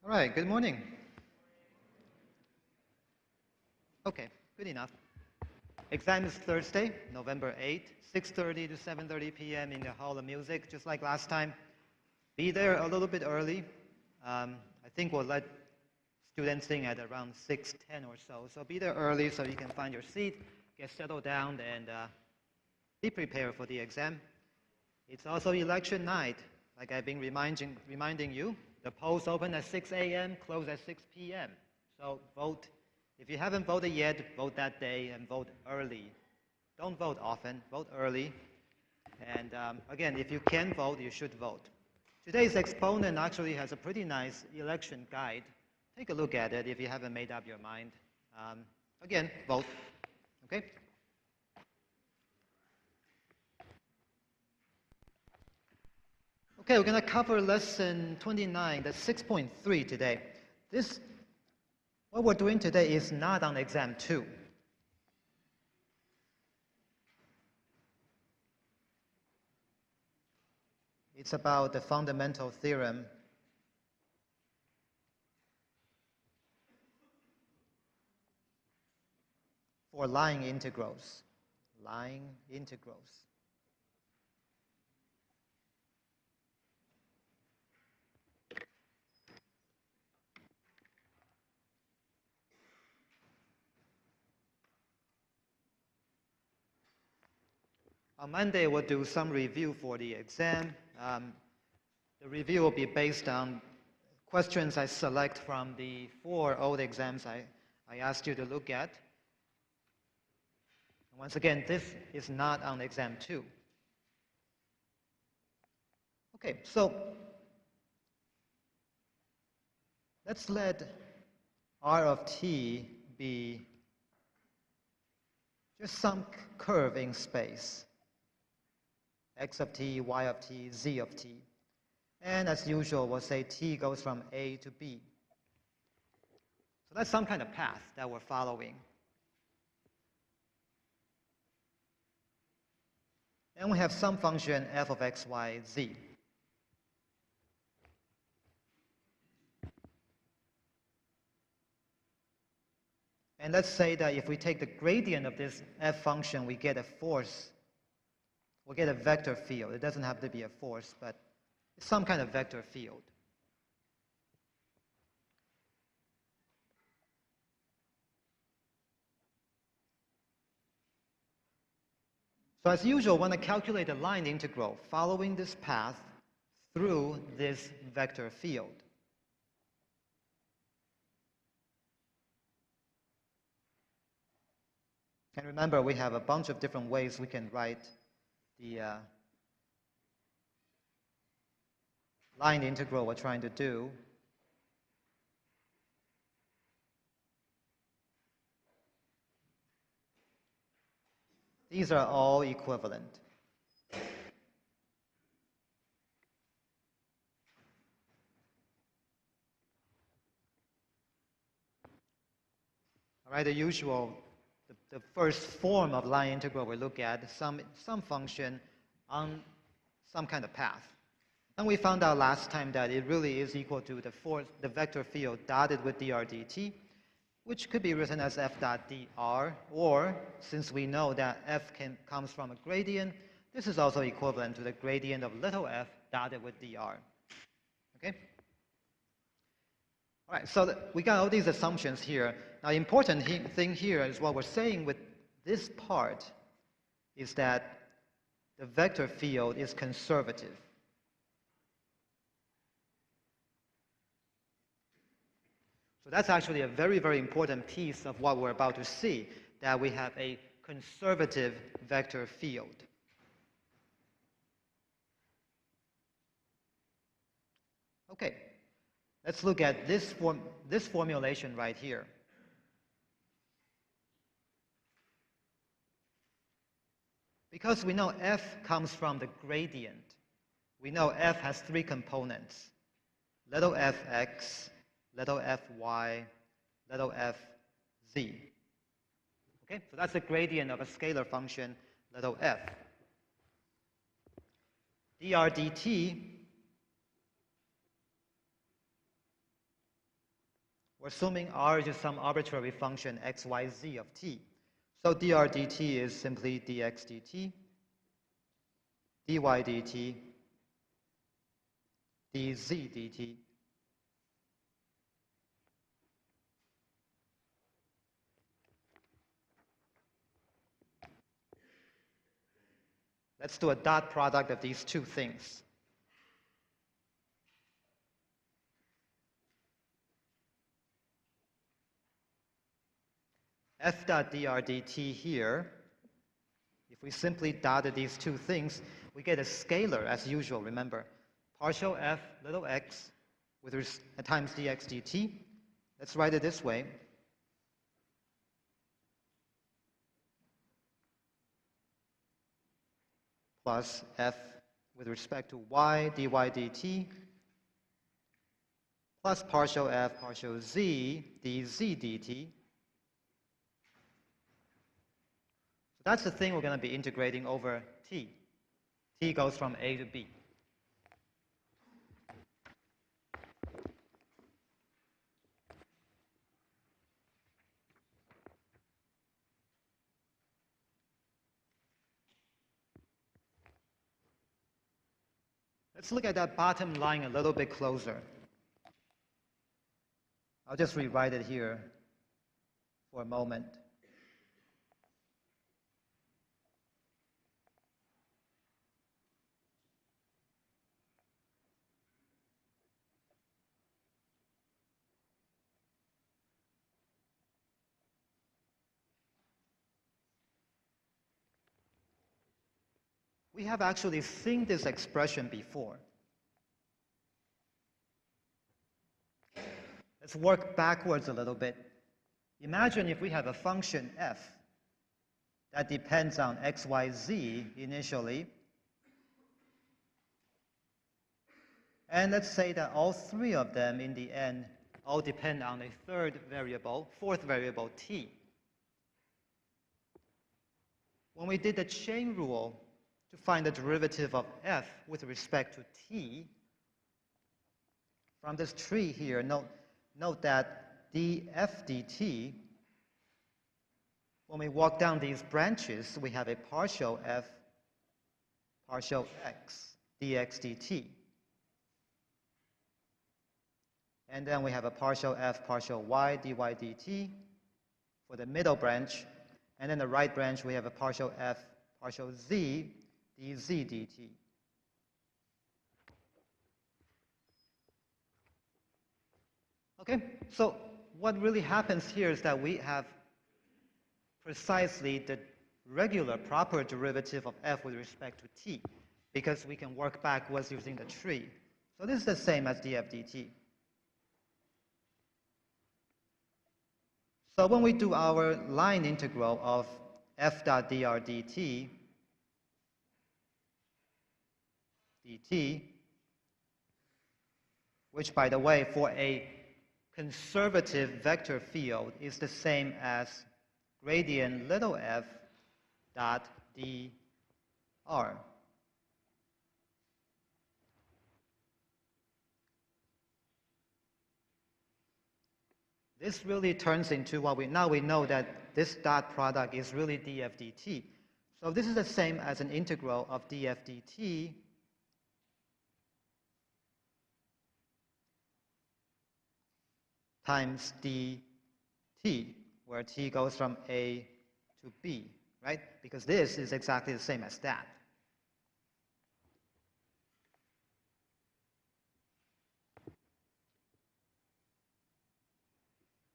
All right, good morning. Okay, good enough. Exam is Thursday, November 8th, 6:30 to 7:30 p.m. in the Hall of Music, just like last time. Be there a little bit early. I think we'll let students in at around 6:10 or so. So be there early so you can find your seat, get settled down, and be prepared for the exam. It's also election night, like I've been reminding you. The polls open at 6 a.m., close at 6 p.m. So vote. If you haven't voted yet, vote that day and vote early. Don't vote often, vote early. And again, if you can vote, you should vote. Today's exponent actually has a pretty nice election guide. Take a look at it if you haven't made up your mind. Again, vote. Okay? Okay, we're going to cover lesson 29, that's 6.3 today. What we're doing today is not on exam 2. It's about the fundamental theorem for line integrals. Line integrals. On Monday, we'll do some review for the exam. The review will be based on questions I select from the 4 old exams I asked you to look at. And once again, this is not on exam 2. Okay, so let's let R of t be just some curve in space. X of t, y of t, z of t. And as usual, we'll say t goes from A to B. So that's some kind of path that we're following. And we have some function f of x, y, z. And let's say that if we take the gradient of this f function, we get a force. We'll get a vector field. It doesn't have to be a force, but it's some kind of vector field. So as usual, I want to calculate a line integral following this path through this vector field. And remember, we have a bunch of different ways we can write the line integral we're trying to do. These are all equivalent. All right, the usual, the first form of line integral we look at, some function on some kind of path. And we found out last time that it really is equal to the vector field dotted with dr dt, which could be written as f dot dr, or since we know that f comes from a gradient, this is also equivalent to the gradient of little f dotted with dr. Okay? All right, so we got all these assumptions here. Now, the important thing here is what we're saying with this part is that the vector field is conservative. So that's actually a very, very important piece of what we're about to see, that we have a conservative vector field. Okay, let's look at this formulation right here. Because we know f comes from the gradient, we know f has 3 components: little fx, little fy, little fz. Okay, so that's the gradient of a scalar function, little f. dr dt We're assuming r is just some arbitrary function x, y, z of t. So dr dt is simply dx dt, dy dt, dz dt. Let's do a dot product of these two things. F dot dr dt here, if we simply dotted these two things, we get a scalar as usual, remember. Partial f little x with times dx dt. Let's write it this way. Plus f with respect to y dy dt plus partial f partial z dz dt. So that's the thing we're going to be integrating over t. T goes from a to b. Let's look at that bottom line a little bit closer. I'll just rewrite it here for a moment. We have actually seen this expression before. Let's work backwards a little bit. Imagine if we have a function f that depends on x, y, z initially. And let's say that all three of them in the end all depend on a fourth variable, t. When we did the chain rule to find the derivative of f with respect to t, from this tree here, note that df dt, when we walk down these branches, we have a partial f, partial x, dx dt. And then we have a partial f, partial y, dy dt for the middle branch. And then the right branch, we have a partial f, partial z, dz dt. Okay, so what really happens here is that we have precisely the regular proper derivative of f with respect to t, because we can work backwards using the tree. So this is the same as df dt. So when we do our line integral of f dot dr dt, which, by the way, for a conservative vector field is the same as gradient little f dot dr. This really turns into what we know that this dot product is really df dt. So this is the same as an integral of df dt times dt, where t goes from a to b, right? Because this is exactly the same as that.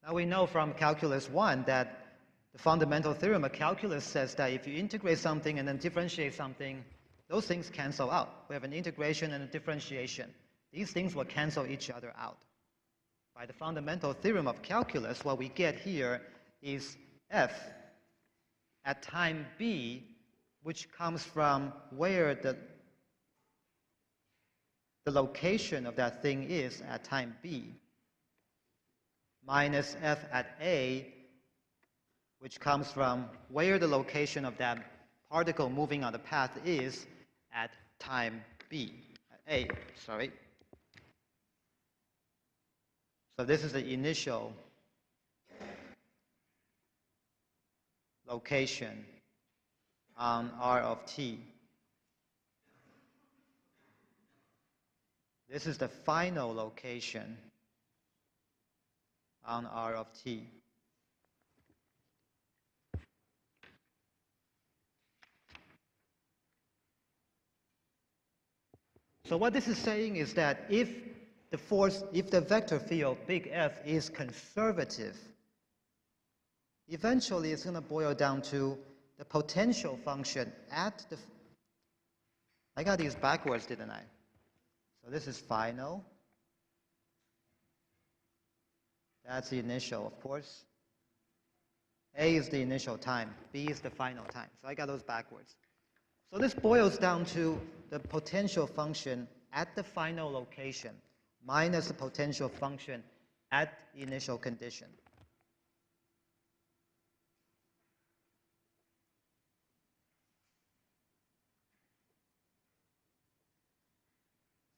Now we know from calculus 1 that the fundamental theorem of calculus says that if you integrate something and then differentiate something, those things cancel out. We have an integration and a differentiation. These things will cancel each other out. By the fundamental theorem of calculus, what we get here is f at time b, which comes from where the location of that thing is at time b, minus f at a, which comes from where the location of that particle moving on the path is at time b, at a, sorry. So this is the initial location on R of t. This is the final location on R of t. So what this is saying is that if the vector field big F is conservative, eventually it's going to boil down to the potential function at the, I got these backwards, didn't I? So this is final. That's the initial, of course. A is the initial time, B is the final time. So I got those backwards. So this boils down to the potential function at the final location minus the potential function at the initial condition.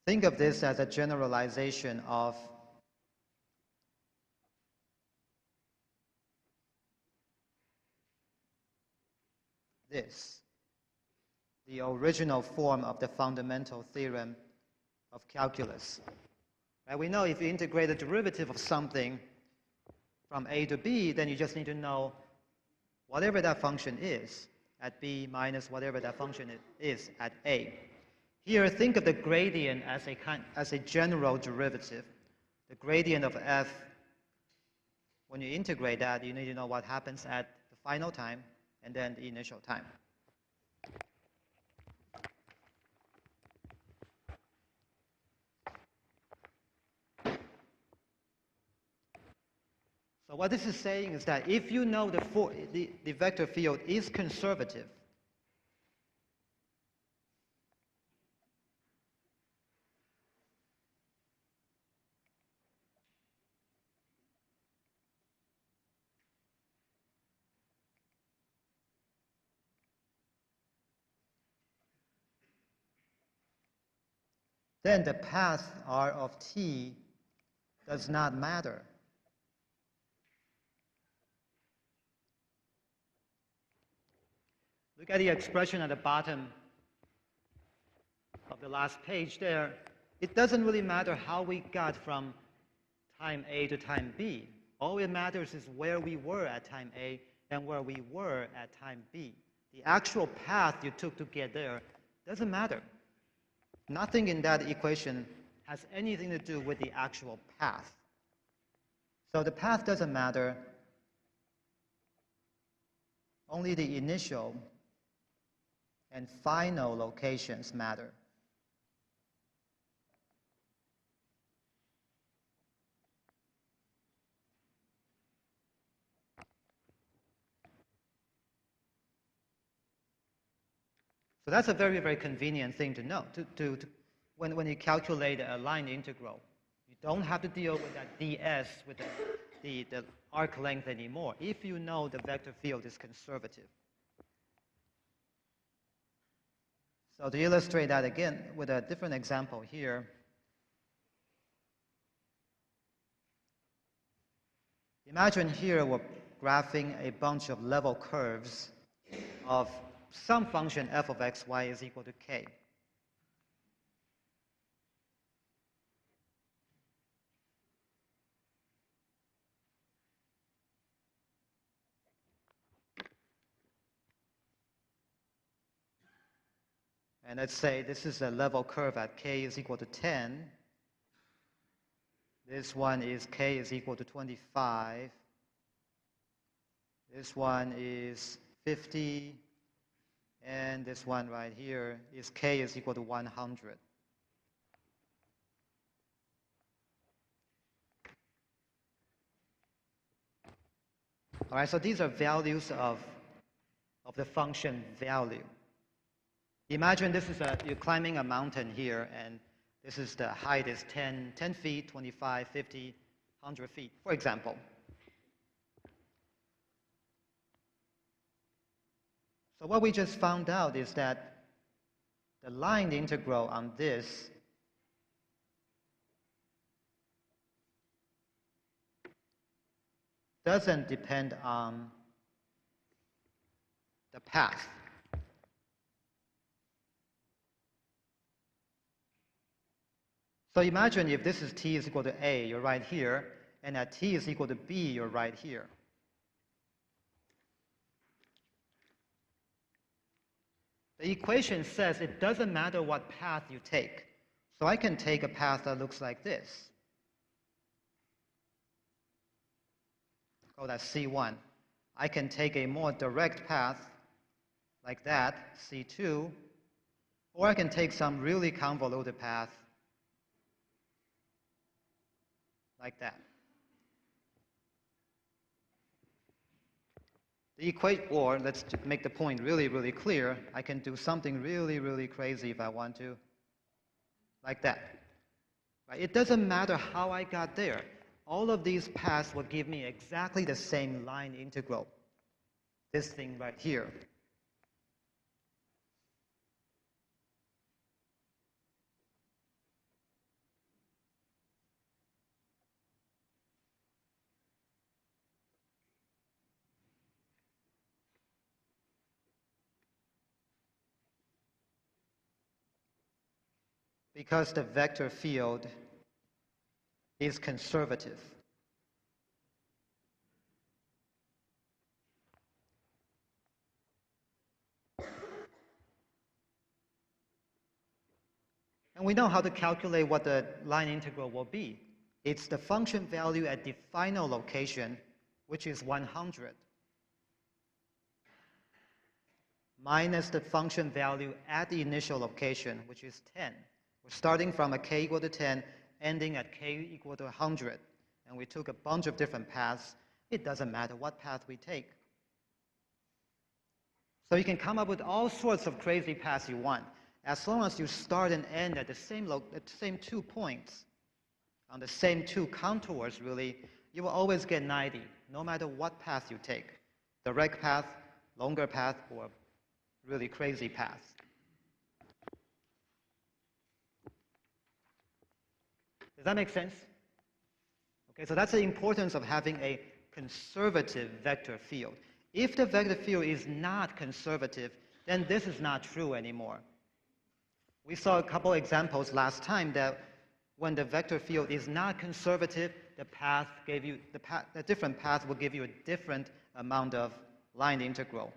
Think of this as a generalization of this, the original form of the fundamental theorem of calculus. Right? We know if you integrate the derivative of something from a to b, then you just need to know whatever that function is at b minus whatever that function is at a. Here, think of the gradient as a general derivative. The gradient of f, when you integrate that, you need to know what happens at the final time and then the initial time. So what this is saying is that if you know the vector field is conservative, then the path R of t does not matter. Look at the expression at the bottom of the last page there. It doesn't really matter how we got from time A to time B. All it matters is where we were at time A and where we were at time B. The actual path you took to get there doesn't matter. Nothing in that equation has anything to do with the actual path. So the path doesn't matter. Only the initial and final locations matter. So that's a very, very convenient thing to know. When you calculate a line integral, you don't have to deal with that ds with the arc length anymore if you know the vector field is conservative. So to illustrate that again with a different example here, imagine here we're graphing a bunch of level curves of some function f of x, y is equal to k. And let's say this is a level curve at k is equal to 10. This one is k is equal to 25. This one is 50. And this one right here is k is equal to 100. All right, so these are values of the function value. Imagine this is you're climbing a mountain here, and this is the height is 10 feet, 25, 50, 100 feet, for example. So what we just found out is that the line integral on this doesn't depend on the path. So imagine if this is t is equal to a, you're right here, and at t is equal to b, you're right here. The equation says it doesn't matter what path you take. So I can take a path that looks like this. Call that C1. I can take a more direct path like that, C2, or I can take some really convoluted path like that. The equation, or let's make the point really, really clear. I can do something really, really crazy if I want to, like that. Right? It doesn't matter how I got there. All of these paths will give me exactly the same line integral. This thing right here. Because the vector field is conservative. And we know how to calculate what the line integral will be. It's the function value at the final location, which is 100, minus the function value at the initial location, which is 10. We're starting from a k equal to 10, ending at k equal to 100. And we took a bunch of different paths. It doesn't matter what path we take. So you can come up with all sorts of crazy paths you want. As long as you start and end at the same 2 points, on the same 2 contours, really, you will always get 90, no matter what path you take. Direct path, longer path, or really crazy path. Does that make sense? Okay, so that's the importance of having a conservative vector field. If the vector field is not conservative, then this is not true anymore. We saw a couple examples last time that when the vector field is not conservative, the different path will give you a different amount of line integral.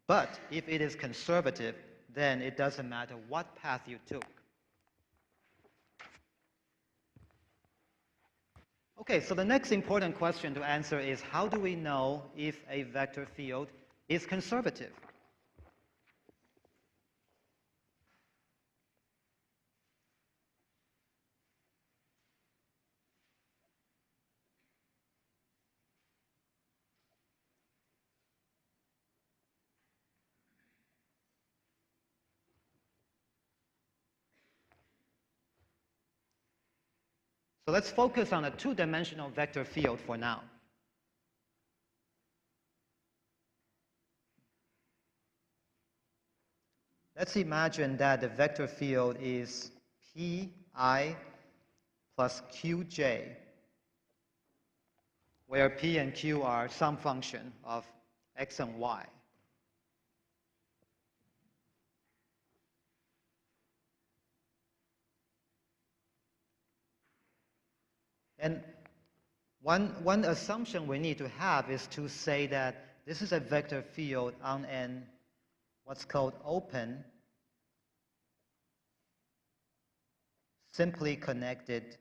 But if it is conservative, then it doesn't matter what path you took. Okay, so the next important question to answer is, how do we know if a vector field is conservative? So let's focus on a 2-dimensional vector field for now. Let's imagine that the vector field is Pi plus Qj, where P and Q are some function of x and y. And one assumption we need to have is to say that this is a vector field on an what's called open, simply connected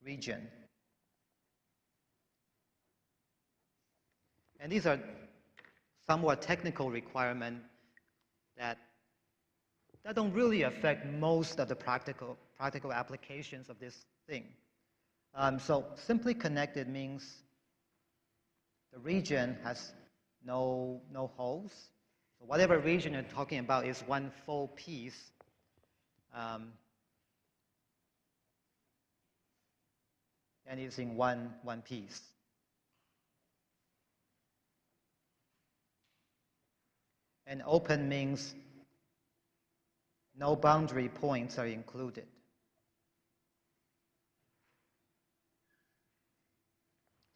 region. And these are somewhat technical requirements that don't really affect most of the practical applications of this thing. So simply connected means the region has no holes. So whatever region you're talking about is one full piece. And it's in one piece. And open means no boundary points are included.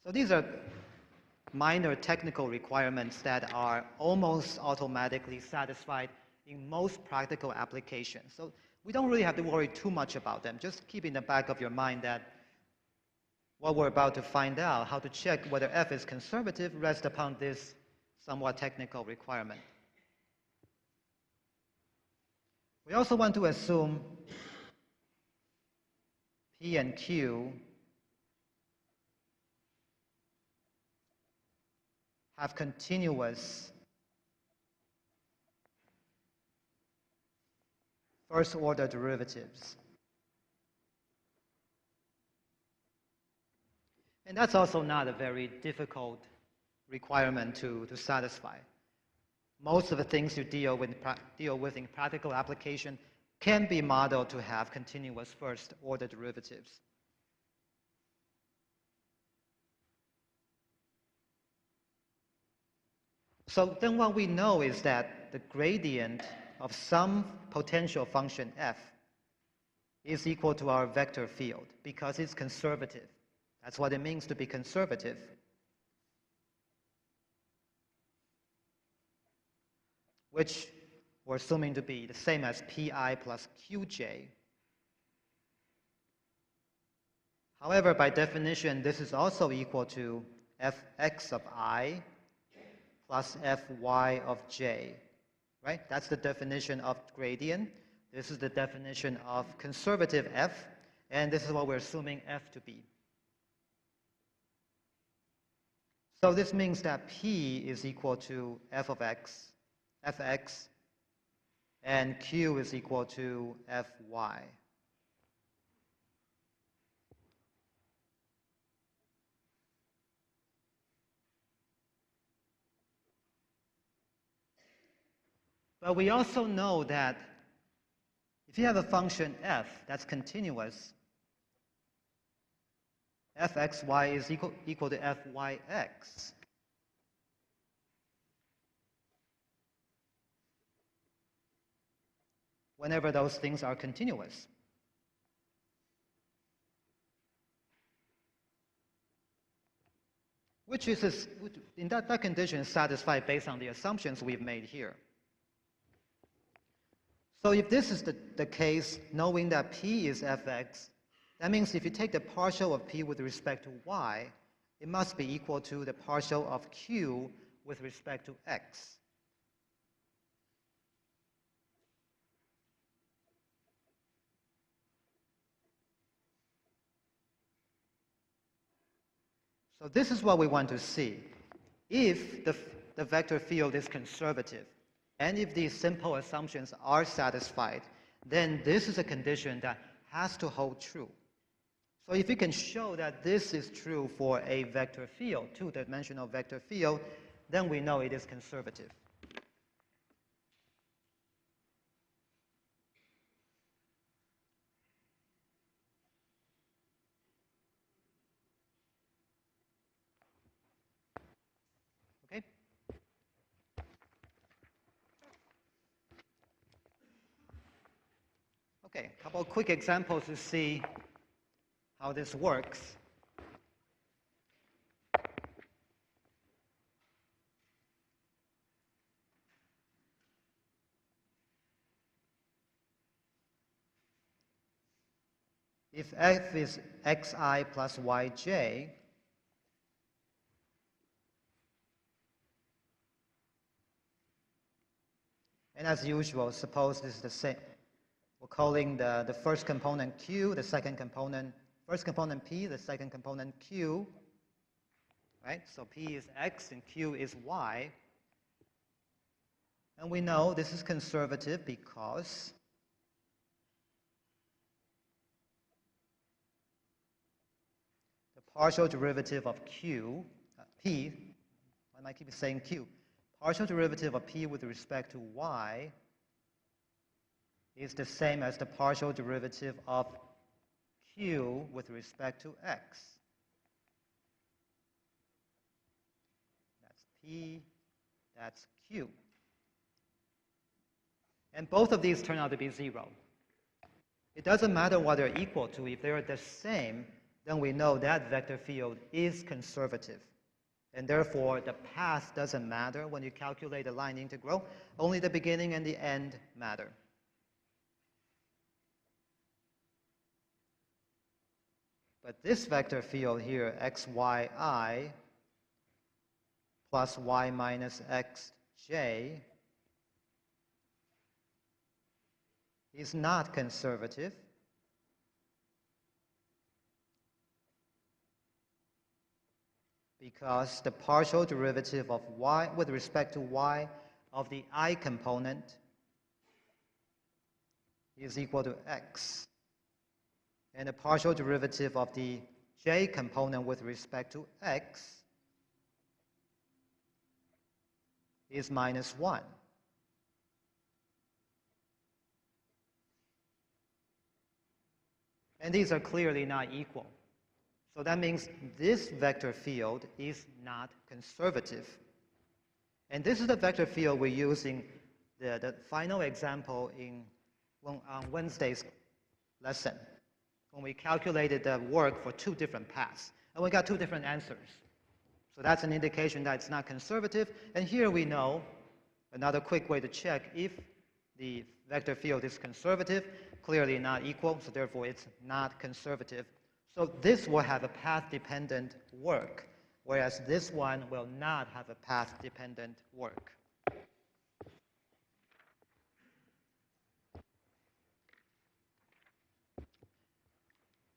So these are minor technical requirements that are almost automatically satisfied in most practical applications. So we don't really have to worry too much about them. Just keep in the back of your mind that what we're about to find out, how to check whether f is conservative, rests upon this somewhat technical requirement. We also want to assume P and Q have continuous first-order derivatives. And that's also not a very difficult requirement to satisfy. Most of the things you deal with in practical application can be modeled to have continuous first-order derivatives. So then what we know is that the gradient of some potential function f is equal to our vector field because it's conservative. That's what it means to be conservative. Which we're assuming to be the same as pi plus qj. However, by definition, this is also equal to fx of I plus fy of j, right? That's the definition of gradient. This is the definition of conservative f, and this is what we're assuming f to be. So this means that p is equal to f of x, fx, and q is equal to fy. But we also know that if you have a function f that's continuous, fxy is equal to fyx. Whenever those things are continuous. Which is, in that condition, is satisfied based on the assumptions we've made here. So if this is the case, knowing that p is fx, that means if you take the partial of p with respect to y, it must be equal to the partial of q with respect to x. So this is what we want to see. If the vector field is conservative, and if these simple assumptions are satisfied, then this is a condition that has to hold true. So if you can show that this is true for a vector field, two-dimensional vector field, then we know it is conservative. Okay? Okay, a couple of quick examples to see how this works. If f is xi plus yj, and as usual, suppose this is the same. We're calling the first component q, the second component, first component p, the second component q, right? So p is x and q is y. And we know this is conservative because the partial derivative of q, p, why am I keep saying q? Partial derivative of p with respect to y is the same as the partial derivative of q with respect to x. That's p, that's q. And both of these turn out to be 0. It doesn't matter what they're equal to. If they're the same, then we know that vector field is conservative. And therefore, the path doesn't matter when you calculate the line integral. Only the beginning and the end matter. But this vector field here, xyi plus y minus xj, is not conservative. Because the partial derivative of y with respect to y of the I component is equal to x. And the partial derivative of the j component with respect to x is minus 1. And these are clearly not equal. So that means this vector field is not conservative. And this is the vector field we're using the final example on Wednesday's lesson, when we calculated the work for 2 different paths. And we got 2 different answers. So that's an indication that it's not conservative. And here we know another quick way to check if the vector field is conservative, clearly not equal, so therefore it's not conservative. So this will have a path-dependent work, whereas this one will not have a path-dependent work.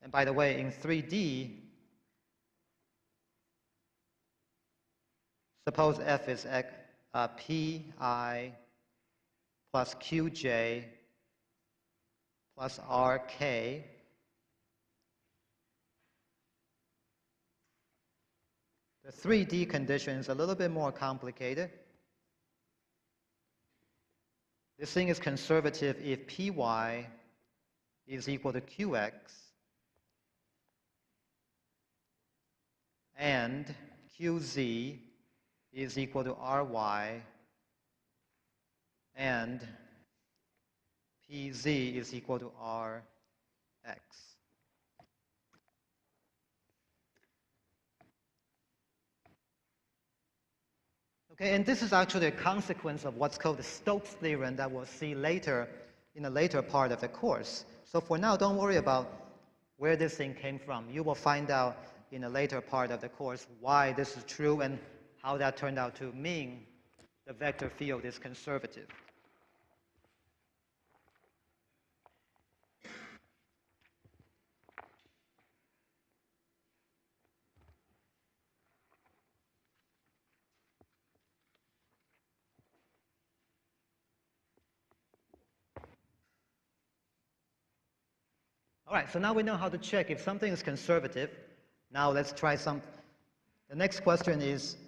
And by the way, in 3D, suppose f is pi plus qj plus rk. The 3D condition is a little bit more complicated. This thing is conservative if py is equal to qx and qz is equal to ry and pz is equal to rx. Okay, and this is actually a consequence of what's called the Stokes theorem that we'll see later in a later part of the course. So for now, don't worry about where this thing came from. You will find out in a later part of the course why this is true and how that turned out to mean the vector field is conservative. All right, so now we know how to check if something is conservative. Now let's try some. The next question is,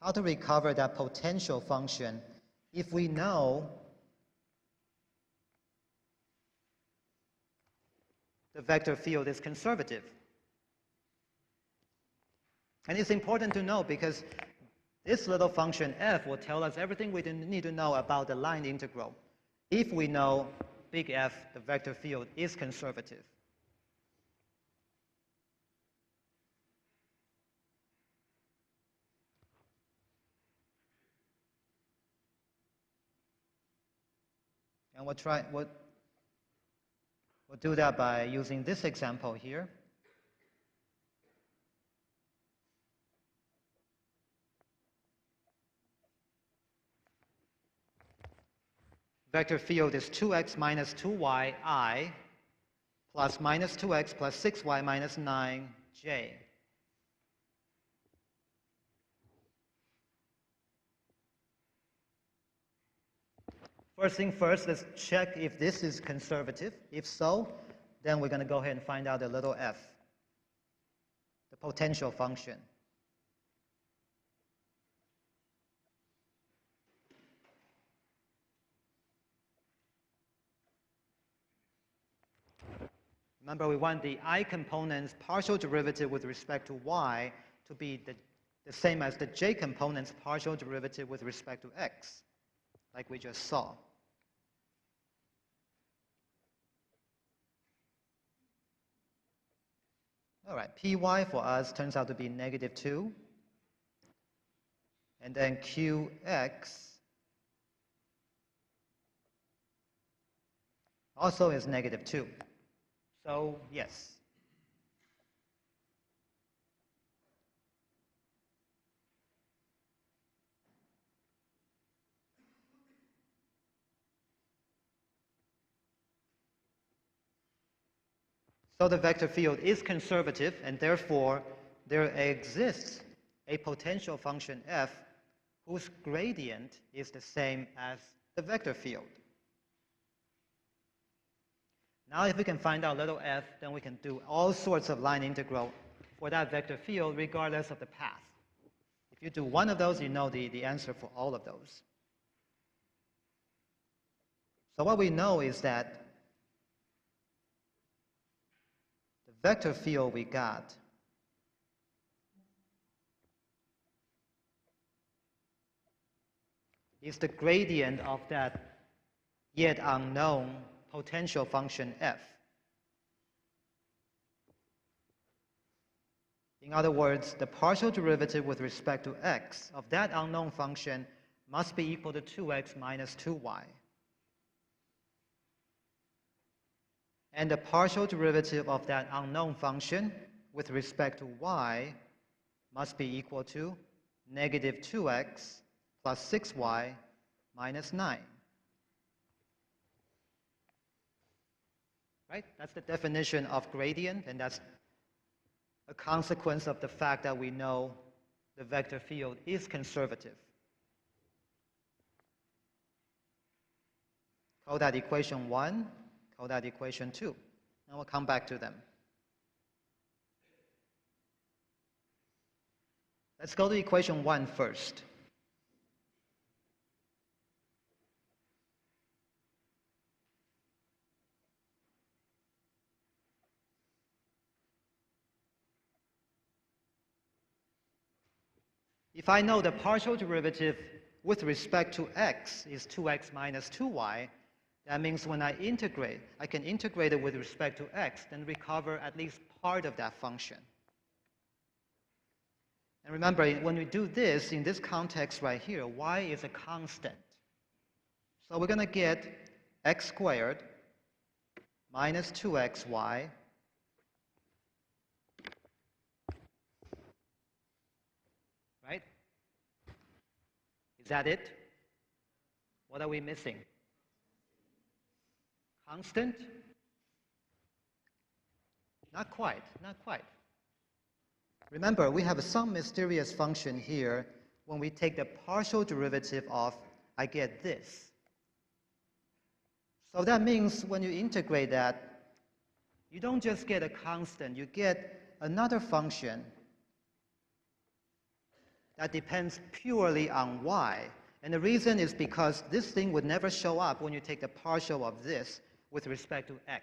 how to recover that potential function if we know the vector field is conservative. And it's important to know because this little function f will tell us everything we need to know about the line integral if we know big F, the vector field, is conservative. And we'll do that by using this example here. Vector field is 2x minus 2y I plus minus 2x plus 6y minus 9j. First thing first, let's check if this is conservative. If so, then we're going to go ahead and find out the little f, the potential function. Remember, we want the I component's partial derivative with respect to y to be the the same as the j component's partial derivative with respect to x, like we just saw. All right, py for us turns out to be -2. And then qx also is -2. So yes. So the vector field is conservative, and therefore there exists a potential function f whose gradient is the same as the vector field. Now if we can find out little f, then we can do all sorts of line integral for that vector field regardless of the path. If you do one of those, you know the answer for all of those. So what we know is that the vector field we got is the gradient of that yet unknown potential function f. In other words, the partial derivative with respect to x of that unknown function must be equal to 2x minus 2y. And the partial derivative of that unknown function with respect to y must be equal to -2x plus 6y minus 9. Right? That's the definition of gradient, and that's a consequence of the fact that we know the vector field is conservative. Call that equation 1, call that equation 2, and we'll come back to them. Let's go to equation 1 first. If I know the partial derivative with respect to x is 2x minus 2y, that means when I integrate, I can integrate it with respect to x, then recover at least part of that function. And remember, when we do this, in this context right here, y is a constant. So we're going to get x squared minus 2xy right? Is that it? What are we missing? Constant? Not quite, not quite. Remember, we have some mysterious function here. When we take the partial derivative of, I get this. So that means when you integrate that, you don't just get a constant, you get another function that depends purely on y. And the reason is because this thing would never show up when you take the partial of this with respect to x,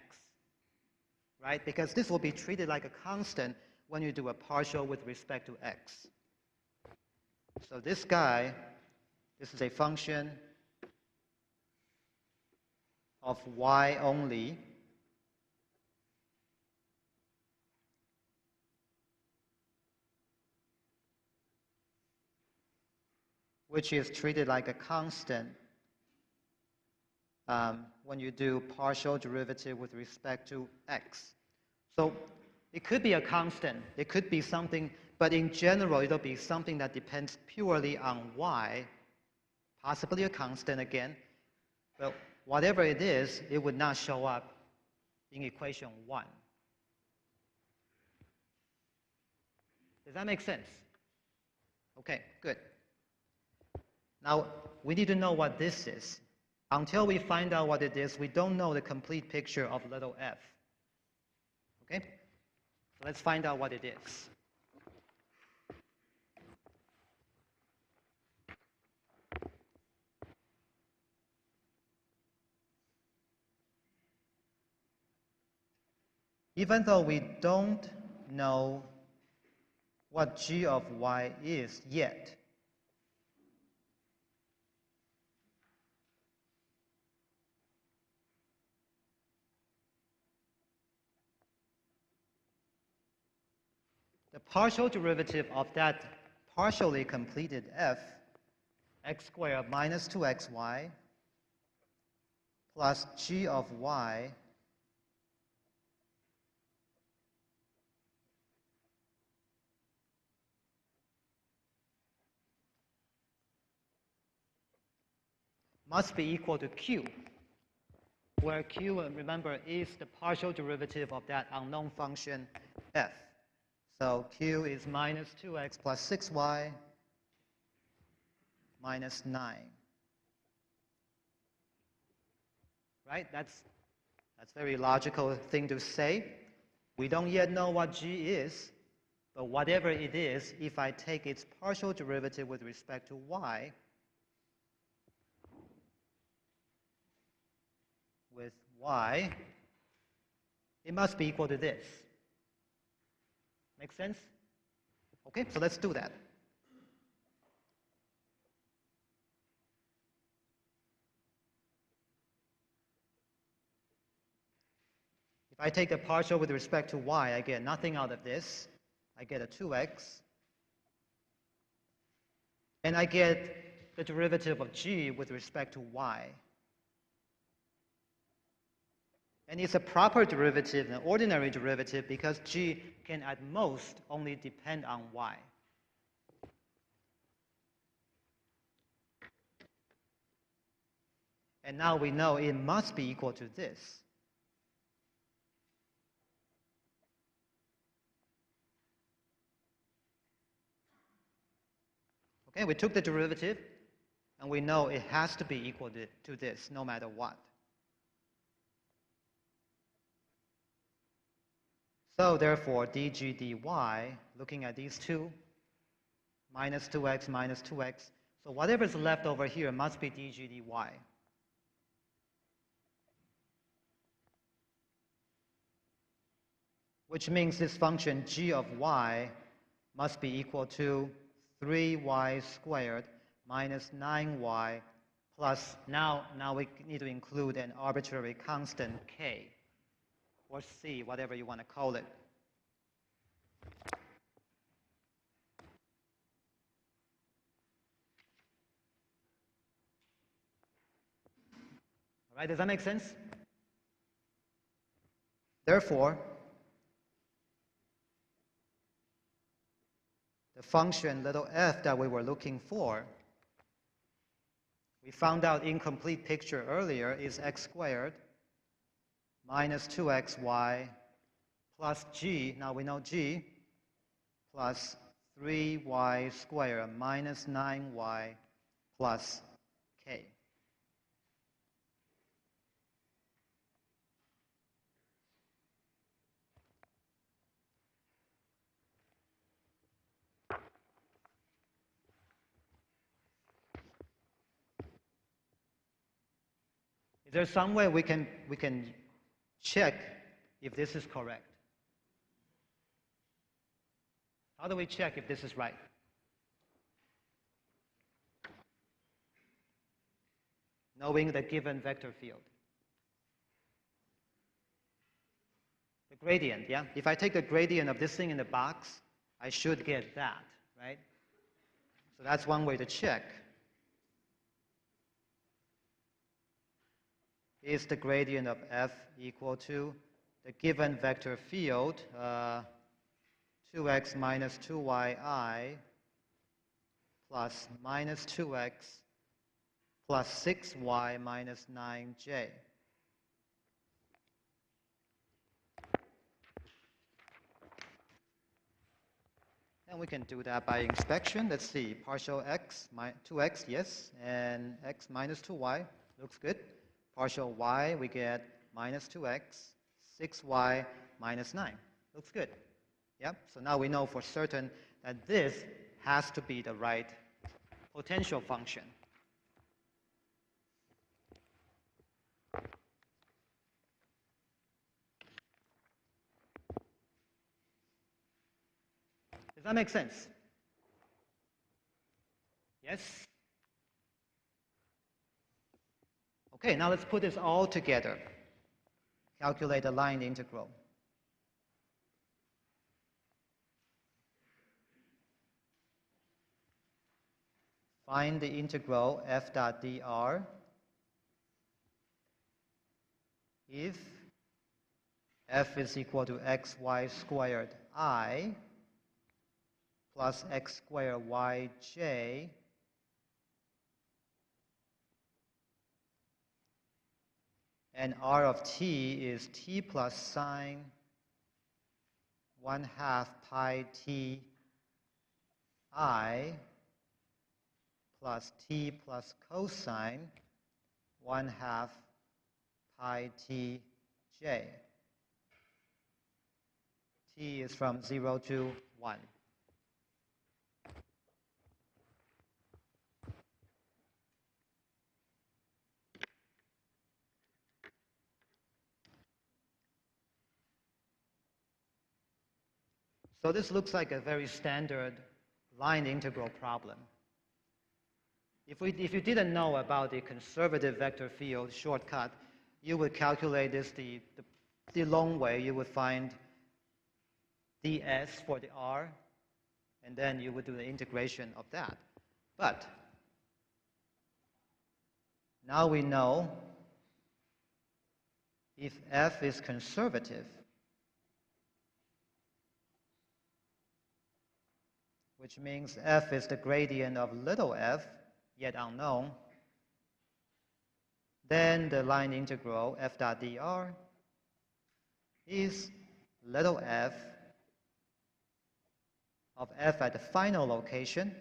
right? Because this will be treated like a constant when you do a partial with respect to x. So this guy, this is a function of y only. Which is treated like a constant when you do partial derivative with respect to x. So it could be a constant, it could be something, but in general it'll be something that depends purely on y, possibly a constant again. But whatever it is, it would not show up in equation 1. Does that make sense? Okay, good. Now, we need to know what this is. Until we find out what it is, we don't know the complete picture of little f. Okay? So let's find out what it is. Even though we don't know what g of y is yet. The partial derivative of that partially completed f, x squared minus 2xy plus g of y must be equal to q, where q, remember, is the partial derivative of that unknown function f. So q is minus 2x plus 6y minus 9. Right? That's a very logical thing to say. We don't yet know what g is, but whatever it is, if I take its partial derivative with respect to y, with y, it must be equal to this. Make sense? Okay, so let's do that. If I take the partial with respect to y, I get nothing out of this. I get a 2x. And I get the derivative of g with respect to y. And it's a proper derivative, an ordinary derivative, because g can at most only depend on y. And now we know it must be equal to this. Okay, we took the derivative, and we know it has to be equal to this, no matter what. So therefore, dg dy, looking at these two, minus 2x, minus 2x. So whatever's left over here must be dg dy. Which means this function g of y must be equal to 3y squared minus 9y plus, now we need to include an arbitrary constant k, or c, whatever you want to call it. All right, does that make sense? Therefore, the function little f that we were looking for, we found out incomplete picture earlier, is x squared minus 2xy plus g, now we know g, plus 3y squared minus 9y plus k. Is there some way we can check if this is correct? How do we check if this is right? Knowing the given vector field. The gradient, yeah? If I take the gradient of this thing in the box, I should get that, right? So that's one way to check. Is the gradient of f equal to the given vector field, 2x minus 2yi plus minus 2x plus 6y minus 9j. And we can do that by inspection. Let's see, partial x, 2x, yes, and x minus 2y, looks good. Partial y, we get minus 2x, 6y minus 9. Looks good. Yep. So now we know for certain that this has to be the right potential function. Does that make sense? Yes? Okay, now let's put this all together. Calculate the line integral. Find the integral f dot dr if f is equal to xy squared I plus x squared yj and r of t is t plus sine 1/2 pi t I plus t plus cosine 1/2 pi t j. T is from 0 to 1. So this looks like a very standard line integral problem. If you didn't know about the conservative vector field shortcut, you would calculate this the long way. You would find ds for the r, and then you would do the integration of that. But now we know if f is conservative, which means f is the gradient of little f, yet unknown, then the line integral f dot dr is little f of f at the final location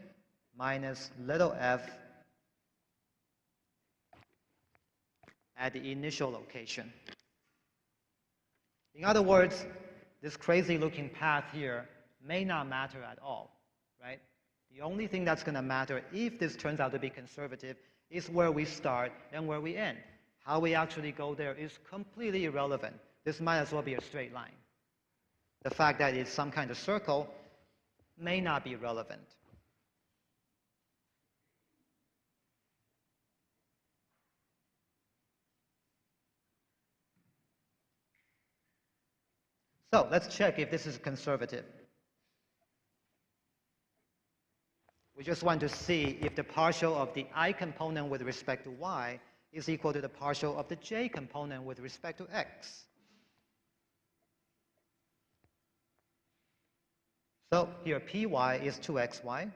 minus little f at the initial location. In other words, this crazy looking path here may not matter at all, right? The only thing that's going to matter if this turns out to be conservative is where we start and where we end. How we actually go there is completely irrelevant. This might as well be a straight line. The fact that it's some kind of circle may not be relevant. So let's check if this is conservative. We just want to see if the partial of the I component with respect to y is equal to the partial of the j component with respect to x. So here py is 2xy.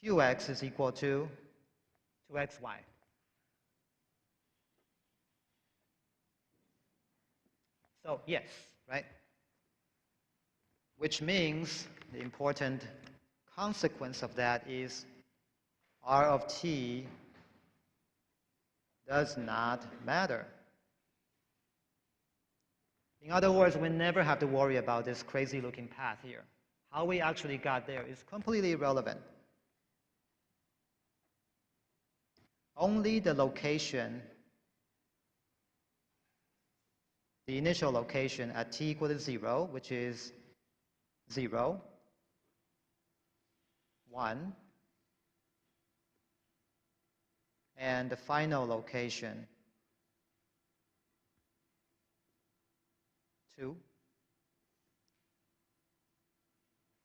qx is equal to 2xy. So yes, right? Which means the important consequence of that is r of t does not matter. In other words, we never have to worry about this crazy looking path here. How we actually got there is completely irrelevant. Only the location, the initial location at t equal to 0, which is 0, 1, and the final location 2,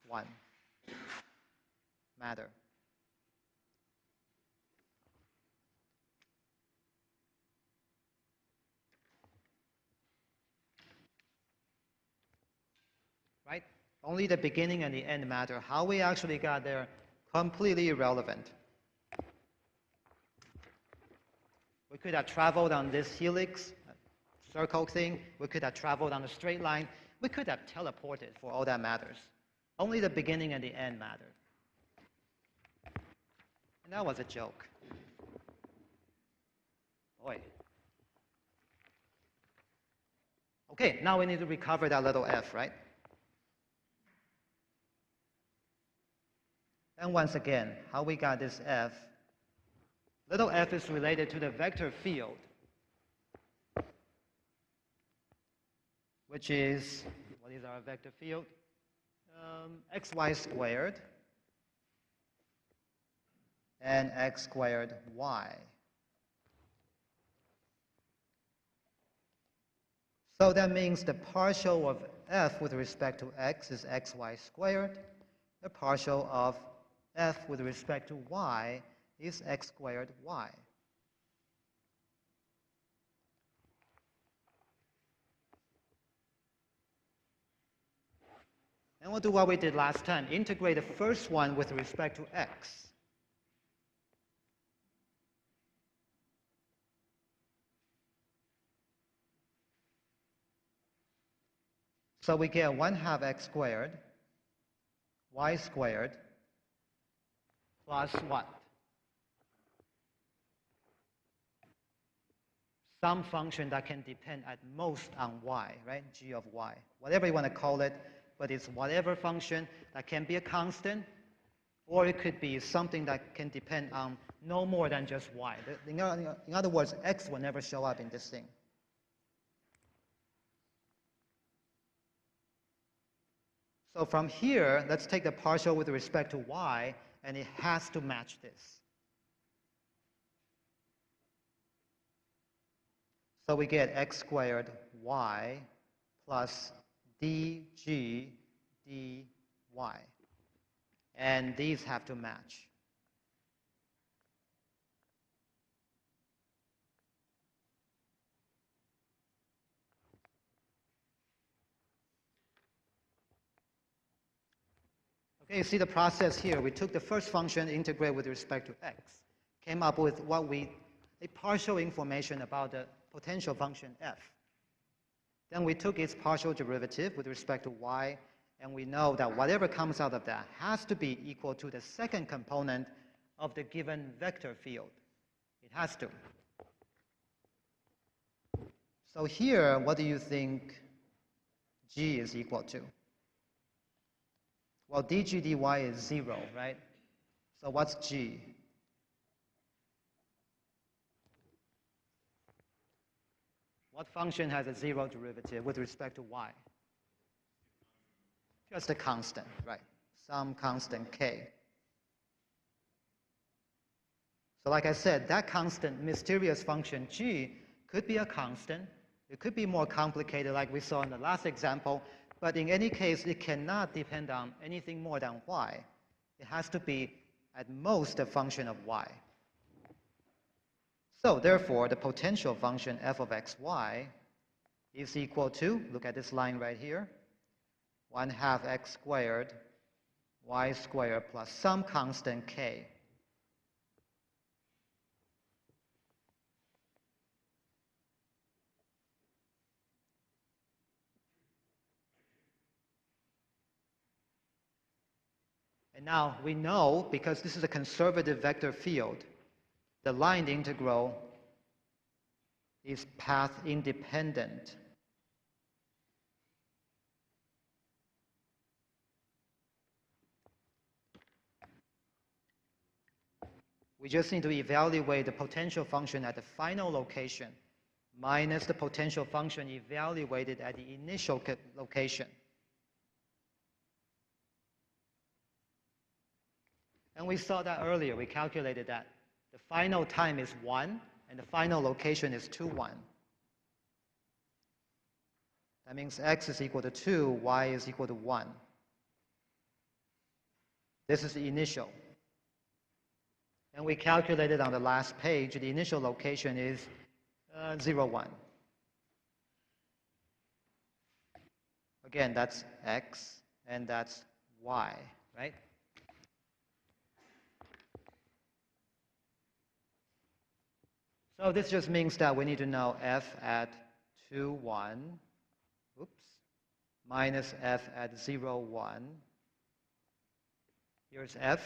1 matter. Right? Only the beginning and the end matter. How we actually got there, completely irrelevant. We could have traveled on this helix, circle thing. We could have traveled on a straight line. We could have teleported for all that matters. Only the beginning and the end matter. And that was a joke. Boy. Okay, now we need to recover that little f, right? And once again, how we got this f? Little f is related to the vector field, which is what is our vector field? Xy squared and x squared y. So that means the partial of f with respect to x is xy squared. The partial of f with respect to y is x squared y. And we'll do what we did last time. Integrate the first one with respect to x. So we get 1/2 x squared, y squared, plus what? Some function that can depend at most on y, right? G of y. Whatever you want to call it, but it's whatever function that can be a constant, or it could be something that can depend on no more than just y. In other words, x will never show up in this thing. So from here, let's take the partial with respect to y, and it has to match this. So we get x squared y plus dg dy. And these have to match. Okay, you see the process here. We took the first function, integrate with respect to x, came up with a partial information about the potential function f. Then we took its partial derivative with respect to y, and we know that whatever comes out of that has to be equal to the second component of the given vector field. It has to. So here, what do you think g is equal to? Well, dg dy is 0, right? So what's g? What function has a 0 derivative with respect to y? Just a constant, right? Some constant k. So like I said, that constant, mysterious function g, could be a constant. It could be more complicated like we saw in the last example, but in any case, it cannot depend on anything more than y. It has to be, at most, a function of y. So therefore, the potential function f of xy is equal to, look at this line right here, 1/2 x squared y squared plus some constant k. And now we know, because this is a conservative vector field, the line integral is path independent. We just need to evaluate the potential function at the final location minus the potential function evaluated at the initial location. And we saw that earlier. We calculated that the final time is 1, and the final location is 2, 1. That means x is equal to 2, y is equal to 1. This is the initial. And we calculated on the last page, the initial location is 0, 1. Again, that's x, and that's y, right? So this just means that we need to know f at 2, 1, minus f at 0, 1. Here's f.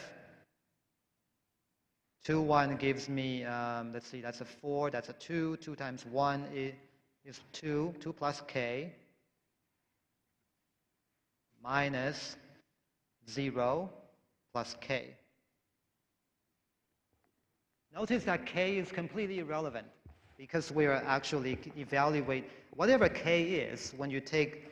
2, 1 gives me, let's see, that's a 4, that's a 2. 2 times 1 is 2, 2 plus k, minus 0 plus k. Notice that k is completely irrelevant because we are actually evaluate whatever k is when you take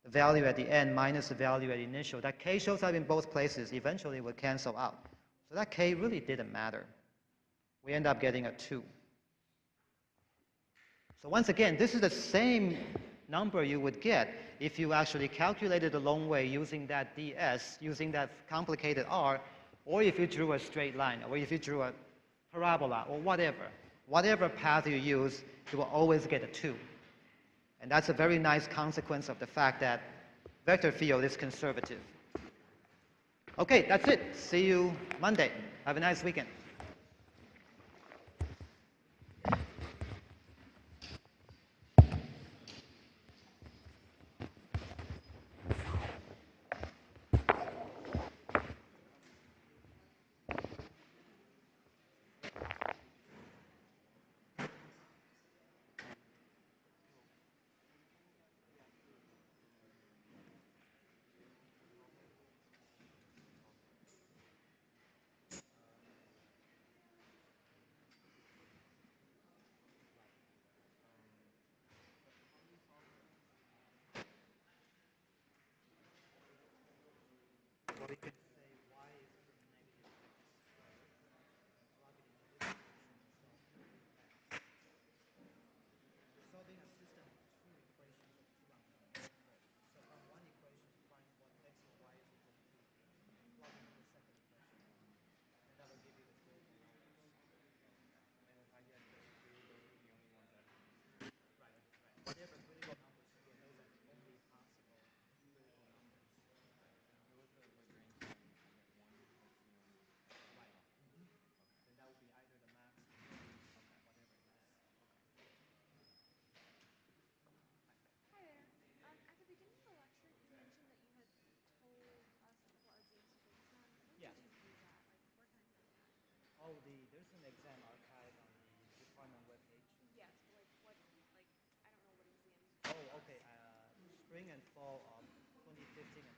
the value at the end minus the value at initial. That k shows up in both places. Eventually will cancel out. So that k really didn't matter. We end up getting a 2. So once again, this is the same number you would get if you actually calculated the long way using that ds, using that complicated r, or if you drew a straight line, or if you drew a parabola, or whatever. Whatever path you use, you will always get a 2. And that's a very nice consequence of the fact that vector field is conservative. Okay, that's it. See you Monday. Have a nice weekend. Oh, there's an exam archive on the department webpage. Oh, okay. Spring and fall of 2015 and